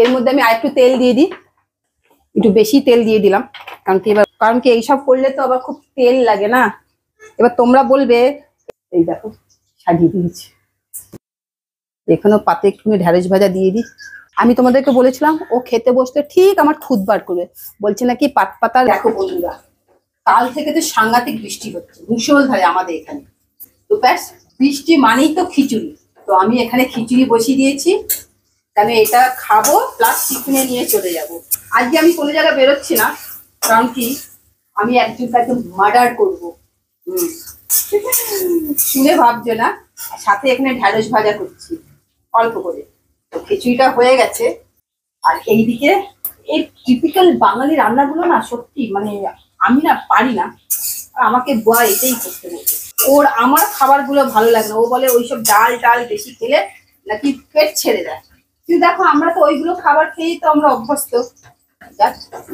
এর মধ্যে আমি আরেকটু তেল দিয়ে দিই, একটু বেশি তেল দিয়ে দিলাম, কারণ কি এইসব করলে তো আবার খুব তেল লাগে না। এবার তোমরা বলবে, এই দেখো সাজিয়ে দিয়েছি, এখানেও পাতে একটু ঢ্যাঁড়স ভাজা দিয়ে দিই। আমি তোমাদেরকে বলেছিলাম ও খেতে বসতে ঠিক আমার খুদ বার করবে, বলছে নাকি পাট পাতা। দেখো বন্ধুরা, কাল থেকে তো সাংঘাতিক বৃষ্টি হচ্ছে মুষলধারে আমাদের এখানে, তো ব্যাস বৃষ্টি মানেই তো খিচুড়ি। তো আমি এখানে খিচুড়ি বসিয়ে দিয়েছি, কারণ এটা খাবো প্লাস টিফিনে নিয়ে চলে যাব। আজকে আমি কোনো জায়গায় বেরোচ্ছি না, কারণ কি আমি একজন মার্ডার করবো। শুনে ভাবছো না, সাথে এখানে ঢ্যাঁড়স ভাজা করছি অল্প করে। তো খিচুড়িটা হয়ে গেছে, আর এইদিকে এই টিপিক্যাল বাঙালি রান্নাগুলো না সত্যি মানে আমি না পারি না, আমাকে বুয়া এটাই করতে বলবে। ওর আমার খাবারগুলো ভালো লাগে না, ও বলে ওইসব ডাল টাল বেশি খেলে নাকি পেট ছেড়ে দেয়। কিন্তু দেখো আমরা তো ওইগুলো খাবার খেয়েই তো আমরা অভ্যস্ত।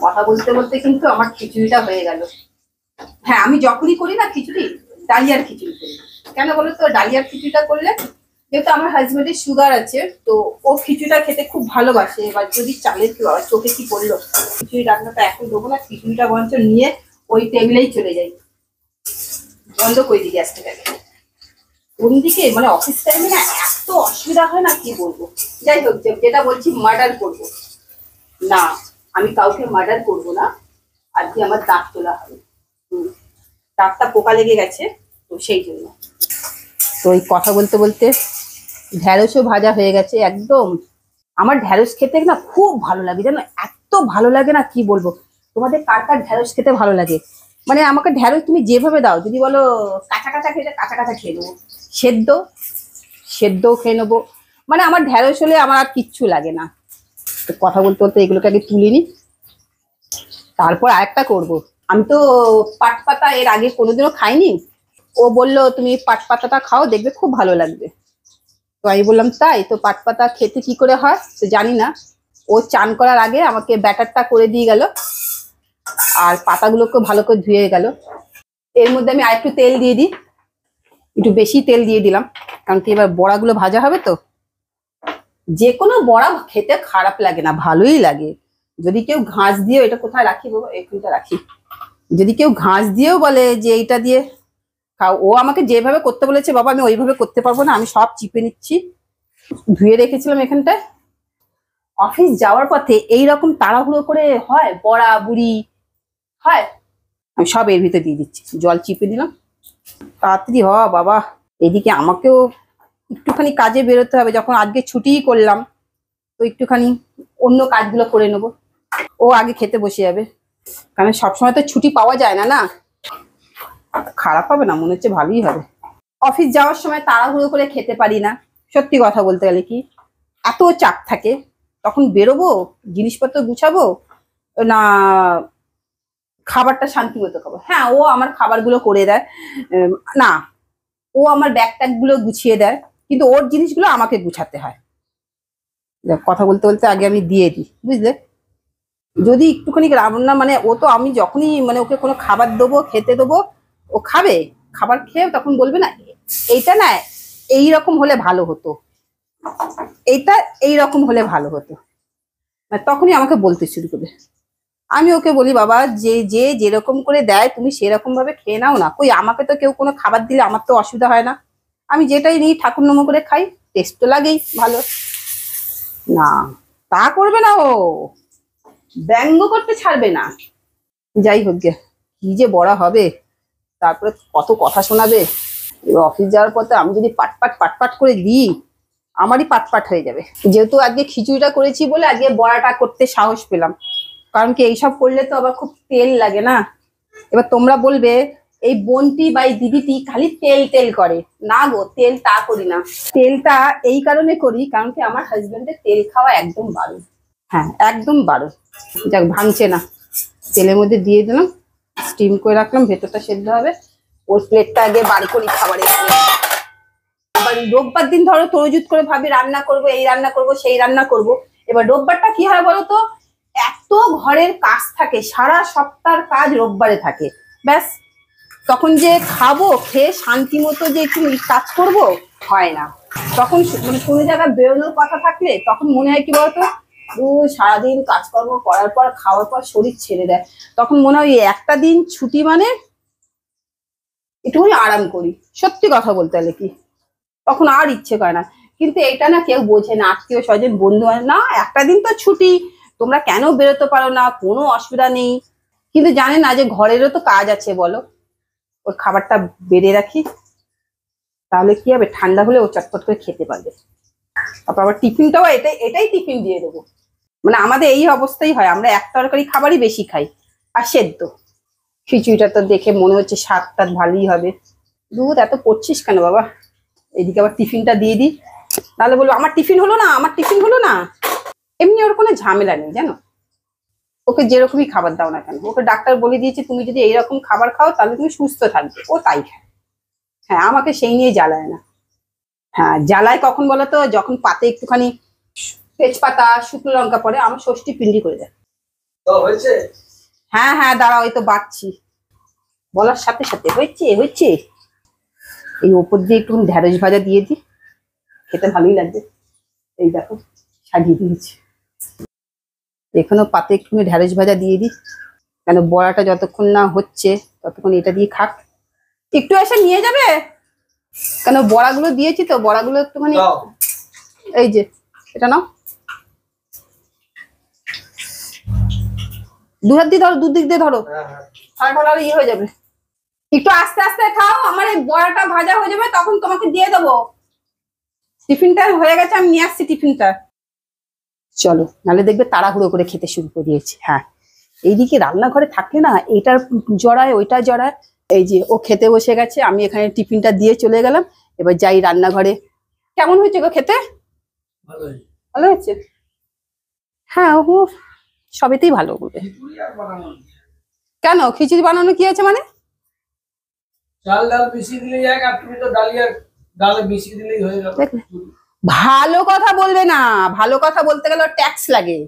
কথা বলতে বলতে কিন্তু আমার খিচুড়িটা হয়ে গেল। হ্যাঁ, আমি যখনই করি না খিচুড়ি, ডালিয়ার খিচুড়ি করি। কেন বলো তো, ডালিয়ার খিচুড়িটা করলে যেহেতু আমার হাজবেন্ডের সুগার আছে, তো ও খিচুড়িটা খেতে খুব ভালোবাসে। এবার যদি চালের চোখে কি পড়লো, খিচুড়ি রান্নাটা এখন দেবো না, খিচুড়িটা বরঞ্চ নিয়ে ওই টেবিলেই চলে যাই, বন্ধ করে দিই গ্যাসটা। কোনদিকে মানে অফিস টাইমে না এত অসুবিধা হয় না, কি বলবো। যাই হোক, যেটা বলছি মার্ডার করবো না, আমি কাউকে মার্ডার করবো না। আজকে আমার দাঁত তোলা হবে, দাঁতটা পোকা লেগে গেছে, তো সেই জন্য। তো এই কথা বলতে বলতে ঢ্যাঁড়সও ভাজা হয়ে গেছে একদম। আমার ঢ্যাঁড়স খেতে না খুব ভালো লাগে, জানো, এত ভালো লাগে না কি বলবো। তোমাদের কার কার ঢ্যাঁড়স খেতে ভালো লাগে? মানে আমাকে ঢ্যাঁড়স তুমি যেভাবে দাও, যদি বলো কাঁচা কাঁচা খেতে কাঁচা কাঁচা খেয়ে নেবো, সেদ্ধও খেয়ে নেবো, মানে আমার ঢ্যাঁড়স হলে আমার আর কিচ্ছু লাগে না। তো কথা বলতে বলতে এগুলোকে আগে তুলে নি, তারপর আরেকটা করবো। আমি তো পাট পাতা এর আগে কোনোদিনও খাইনি, ও বললো তুমি পাট পাতাটা খাও, দেখবে খুব ভালো লাগবে। তো আমি বললাম তাই, তো পাট পাতা খেতে কি করে হয় তো জানি না। ও চান করার আগে আমাকে ব্যাটারটা করে দিয়ে গেল, আর পাতাগুলোকে ভালো করে ধুয়ে গেল। এর মধ্যে আমি আরেকটু তেল দিয়ে দিই, একটু বেশি তেল দিয়ে দিলাম, কারণ কি এবার বড়াগুলো ভাজা হবে। তো যে কোনো বড়া খেতে খারাপ লাগে না, ভালোই লাগে। যদি কেউ ঘাস দিয়েও, এটা কোথায় রাখি বাবা, এইখানটা রাখি, যদি কেউ ঘাস দিয়েও বলে যে এইটা দিয়ে খাও, ও আমাকে যেভাবে করতে বলেছে বাবা আমি ওইভাবে করতে পারবো না, আমি সব চিপে নিচ্ছি। ধুয়ে রেখেছিলাম এখানটায়। অফিস যাওয়ার পথে এইরকম তাড়াহুড়ো করে হয়, বড়া বুড়ি হয়, আমি সব এর ভিতরে দিয়ে দিচ্ছি, জল চিপে দিলাম, তাড়াতাড়ি হ বাবা। এদিকে আমাকেও একটুখানি কাজে বেরোতে হবে, যখন আজকে ছুটিই করলাম, তো একটুখানি অন্য কাজগুলো করে নেবো। ও আগে খেতে বসে যাবে, কারণ সবসময় তো ছুটি পাওয়া যায় না। না খারাপ হবে না, মনে হচ্ছে ভালোই হবে। অফিস যাওয়ার সময় তাড়াহুড়ো করে খেতে পারি না, সত্যি কথা বলতে গেলে কি এত চাপ থাকে, তখন বেরোবো জিনিসপত্র গুছাবো না, খাবারটা শান্তি মতো খাবো। হ্যাঁ, ও আমার খাবারগুলো করে দেয়, না ও আমার ব্যাগ ট্যাগ গুলো গুছিয়ে দেয়, কিন্তু ওর জিনিসগুলো আমাকে গুছাতে হয়। কথা বলতে বলতে আগে আমি দিয়ে দিই, বুঝলে। যদি একটুখানি রান্না মানে ও তো, আমি যখনই মানে ওকে কোনো খাবার দেবো, খেতে দেবো, ও খাবে, খাবার খেয়ে তখন বলবে না এইটা না এইরকম হলে ভালো হতো, এইটা এইরকম হলে ভালো হতো, তখনই আমাকে বলতে শুরু করবে। আমি ওকে বলি বাবা যে যেরকম করে দেয় তুমি সেরকম ভাবে খেয়ে নাও না। কই আমাকে তো কেউ কোনো খাবার দিলে আমার তো অসুবিধা হয় না, আমি যেটাই নিই ঠাকুর নম করে খাই, টেস্ট তো লাগেই ভালো। না তা করবে না, ও ব্যঙ্গ করতে ছাড়বে না। যাই হোক গে, কি যে বড়া হবে, তারপরে কত কথা শোনাবে। অফিস যাওয়ার পথে আমি যদি পাটপাট করে দিই, আমারই পাটপাট হয়ে যাবে। যেহেতু আজকে খিচুড়িটা করেছি বলে আজকে বড়াটা করতে সাহস পেলাম, কারণ কি এইসব করলে তো আবার খুব তেল লাগে না। এবার তোমরা বলবে এই বোনটি বা এই দিদিটি খালি তেল তেল করে, না গো, তেল তা করি না। তেলটা এই কারণে করি, কারণ কি আমার হাজবেন্ডের তেল খাওয়া একদম বারণ। হ্যাঁ একদম বারণ। যাক ভাঙছে না, তেলের মধ্যে দিয়ে দিলাম, স্টিম করে রাখলাম, ভেতরটা সেদ্ধ হবে। ওর প্লেটটা আগে বার করি খাবারের। আবার রোববার দিন ধরো তরজুত করে ভাবি রান্না করব, এই রান্না করব, সেই রান্না করব। এবার রোববারটা কি হয় বলতো, এত ঘরের কাজ থাকে, সারা সপ্তাহের কাজ রোববারে থাকে, ব্যাস তখন যে খাবো, খেয়ে শান্তি মতো যে একটু কাজ করব হয় না। তখন মানে কোনো জায়গায় বেরোনোর কথা থাকলে তখন মনে হয় কি বলতো, ও সারাদিন কাজকর্ম করার পর খাওয়ার পর শরীর ছেড়ে দেয়, তখন মনে হয় একটা দিন ছুটি মানে একটুখানি আরাম করি। সত্যি কথা বলতে গেলে কি, তখন আর ইচ্ছে করে না। কিন্তু এটা না কেউ বোঝে না, আত্মীয় স্বজন বন্ধু না, একটা দিন তো ছুটি, তোমরা কেন বেরোতে পারো না, কোনো অসুবিধা নেই। কিন্তু জানে না যে ঘরেরও তো কাজ আছে বলো। ওর খাবারটা বেড়ে রাখি, তাহলে কি হবে, ঠান্ডা হলে ও চটপট করে খেতে পারবে। তারপর আবার টিফিনটাও এটাই টিফিন দিয়ে দেবো। মানে আমাদের এই অবস্থাই হয়, আমরা এক তরকারি খাবারই বেশি খাই আর সেদ্ধ। খিচুড়িটা তো দেখে মনে হচ্ছে স্বাদটা ভালোই হবে। দুধ এত পড়ছিস কেন বাবা? এইদিকে আবার টিফিনটা দিয়ে দিই, তাহলে বলবো আমার টিফিন হলো না, আমার টিফিন হলো না। এমনি ওর কোনো ঝামেলা নেই জানো, ওকে যেরকমই খাবার দাও না কেন, ওকে ডাক্তার বলে দিয়েছে তুমি যদি এইরকম খাবার খাও তাহলে তুমি সুস্থ থাকবে, ও তাই খায়। হ্যাঁ, আমাকে সেই নিয়ে জ্বালায় না। হ্যাঁ জ্বালায় কখন বলো তো, যখন পাতে একটুখানি তেজপাতা শুকনো লঙ্কা পরে আমার ষষ্ঠী পিন্ডি করে দেয়। হ্যাঁ হ্যাঁ দাঁড়াও, ওই তো বাড়ছি, বলার সাথে সাথে হয়েছে হয়েছে। এই ওপর দিয়ে একটু ঢেঁড়স ভাজা দিয়ে দিই, খেতে ভালোই লাগবে। এই দেখো সাজিয়ে দিয়েছি, এখানেও পাতে একটুখানি ঢেঁড়স ভাজা দিয়ে দিই, কেন বড়াটা যতক্ষণ না হচ্ছে ততক্ষণ এটা দিয়ে খাক। একটু এসে নিয়ে যাবে, কেন বড়াগুলো দিয়েছি তো, বড়াগুলো একটুখানি, এই যে এটা নাও, দু হাত দিয়ে ধরো, দুদিক দিয়ে ধরো, তাহলে ইয়ে হয়ে যাবে। একটু আস্তে আস্তে খাও, আমার এই বড়াটা ভাজা হয়ে যাবে তখন তোমাকে দিয়ে দেবো। টিফিনটা হয়ে গেছে, আমি নিয়ে আসছি টিফিনটা। চলো, নাহলে দেখবে তাড়াহুড়ো করে খেতে শুরু করে দিয়েছি। হ্যাঁ, এইদিকে রান্নাঘরে থাকলে না এটার জড়ায় ওইটা জড়ায়। এই যে ও খেতে বসে গেছে, আমি এখানে টিফিনটা দিয়ে চলে গেলাম। এবার যাই রান্নাঘরে। কেমন হয়েছে গো খেতে? ভালো হয়েছে? হ্যাঁ ও সবেতেই ভালো বলবে। কেন খিচুড়ি বানানো কি আছে মানে? চাল ডাল মিশিয়ে দিলে যাক, আর তুমি তো ডালিয়া ডালে মিশিয়ে দিলেই হয়ে গেল। ভালো কথা বলবে না, ভালো কথা বলতে গেলে ট্যাক্স লাগে।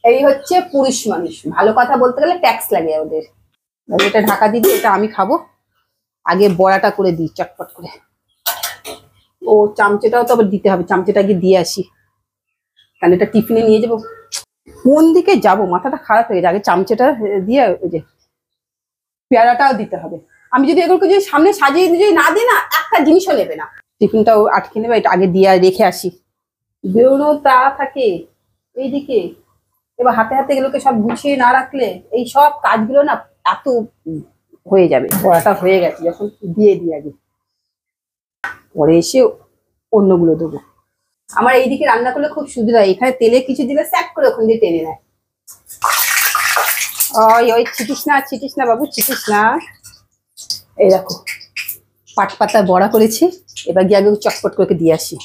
এই হচ্ছে পুরুষ মানুষ, ভালো কথা বলতে গেলে ট্যাক্স লাগে ওদের। এটা ঢাকা দিদি, এটা আমি খাবো। আগে বড়াটা করে দিই চটপট করে। ও চামচেটাও তো আবার দিতে হবে, চামচেটা গিয়ে দিয়ে আসি, কারণ এটা টিফিনে নিয়ে যাবো। কোন দিকে যাবো, মাথাটা খারাপ হয়ে গেছে। আগে চামচেটা দিয়ে ওই যে পেয়ারাটাও দিতে হবে। আমি যদি এগুলোকে যদি সামনে সাজিয়ে যদি না দিই না, একটা জিনিসও নেবে না। টিফিনটাও আটকে নেবে, এটা আগে দিয়ে রেখে আসি। বেরোনো তা থাকে এইদিকে, এবার হাতে হাতে এগুলোকে সব গুছিয়ে না রাখলে এই সব কাজগুলো না এত হয়ে যাবে। বড়াটা হয়ে গেছে যখন দিয়ে দিই আগে, পরে এসে অন্যগুলো দেবো। আমার এইদিকে রান্না করলে খুব সুবিধা হয়, এখানে তেলে কিছু দিলে স্যাক করে ওখান দিয়ে টেনে নেয়। ওই ওই ছিটিস না বাবু, ছিটিস না। এই দেখো পাট পাতা বড়া করেছি, এবার গিয়ে আগে চটপট করে দিয়ে আসি।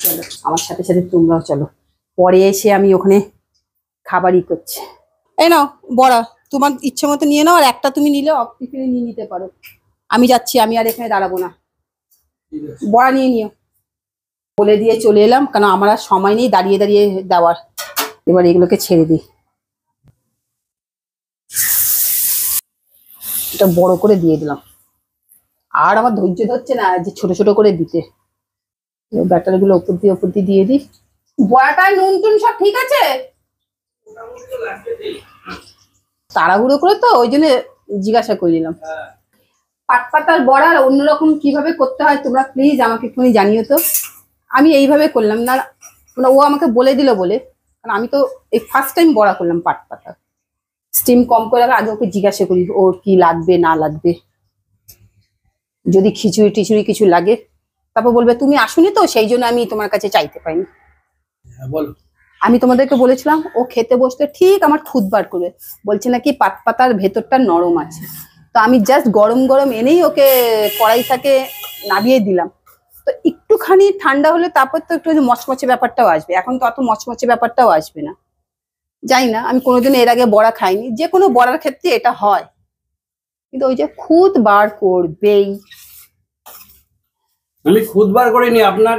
চলো আমার সাথে সাথে তোমরাও চলো, পরে এসে আমি ওখানে খাবারই করছি। এই নাও বড়া, তোমার ইচ্ছে মতো নিয়ে নাও, আর একটা তুমি নিলে অফ টিফিনে নিয়ে নিতে পারো। আমি যাচ্ছি, আমি আর এখানে দাঁড়াবো না, বড়া নিয়ে নিও। বলে দিয়ে চলে এলাম, কারণ আমার আর সময় নেই দাঁড়িয়ে দাঁড়িয়ে দেওয়ার। এবার এগুলোকে ছেড়ে দিই, এটা বড় করে দিয়ে দিলাম। আর আমার ধৈর্য ধরছে না যে ছোট ছোট করে দিতে। ব্যাটারি গুলো ওপর দিয়ে দিয়ে দিই। বড়াটায় নুন টুন সব ঠিক আছে? তাড়াহুড়ো করে তো ওই জন্য জিজ্ঞাসা করে নিলাম। পাট পাতার বড়া অন্যরকম কিভাবে করতে হয় তোমরা প্লিজ আমাকে একটুখানি জানিও তো। আমি এইভাবে করলাম না, মানে ও আমাকে বলে দিল বলে, কারণ আমি তো এই ফার্স্ট টাইম বড়া করলাম পাট পাতা। স্টিম কম করে আগে ওকে জিজ্ঞাসা করি ওর কি লাগবে না লাগবে, যদি খিচুড়ি টিচুড়ি কিছু লাগে তারপর বলবে তুমি আসুনি তো সেই জন্য আমি তোমার কাছে চাইতে পাইনি। আমি তোমাদেরকে বলেছিলাম ও খেতে বসতে ঠিক আমার খুদ বার করবে, বলছে নাকি পাট পাতার ভেতরটা নরম আছে। তো আমি জাস্ট গরম গরম এনেই ওকে কড়াই থেকে নামিয়ে দিলাম। তো একটুখানি ঠান্ডা হলে তারপর তো একটু মচমচে ব্যাপারটাও আসবে, এখন তো অত মচমচে ব্যাপারটাও আসবে না। জানি না, আমি কোনোদিন এর আগে বড়া খাইনি, যে কোনো বড়ার ক্ষেত্রে এটা হয়, কিন্তু ওই যে খুদ বার করবেই। আমি খুদ বার করিনি, আপনার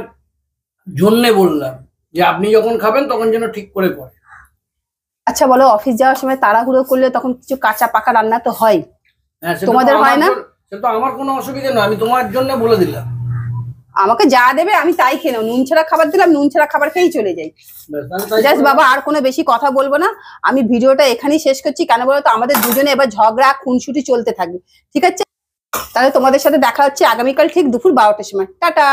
জন্যে বললাম যে আপনি যখন খাবেন তখন যেন ঠিক করে করে। আচ্ছা বলো, অফিস যাওয়ার সময় তাড়াহুড়ো করলে তখন কিছু কাঁচা পাকা রান্না তো হয়, তোমাদের হয় না? সেটা আমার কোনো অসুবিধা নয়, আমি তোমার জন্য বলে দিলাম। আমাকে যা দেবে আমি তাই খেয়ে নেবো। নুন ছাড়া খাবার দিলাম, নুন ছাড়া খাবার খেয়েই চলে যাই। ব্যাস, তাহলে তাই জাস্ট করো। বাবা আর কোনো বেশি কথা বলবো না, আমি ভিডিওটা এখানেই শেষ করছি। কেন বলো তো, আমাদের দুজনে এবার ঝগড়া খুনসুটি চলতে থাকবে, ঠিক আছে? তাহলে তোমাদের সাথে দেখা হচ্ছে আগামীকাল ঠিক দুপুর 12টার সময়। টাটা।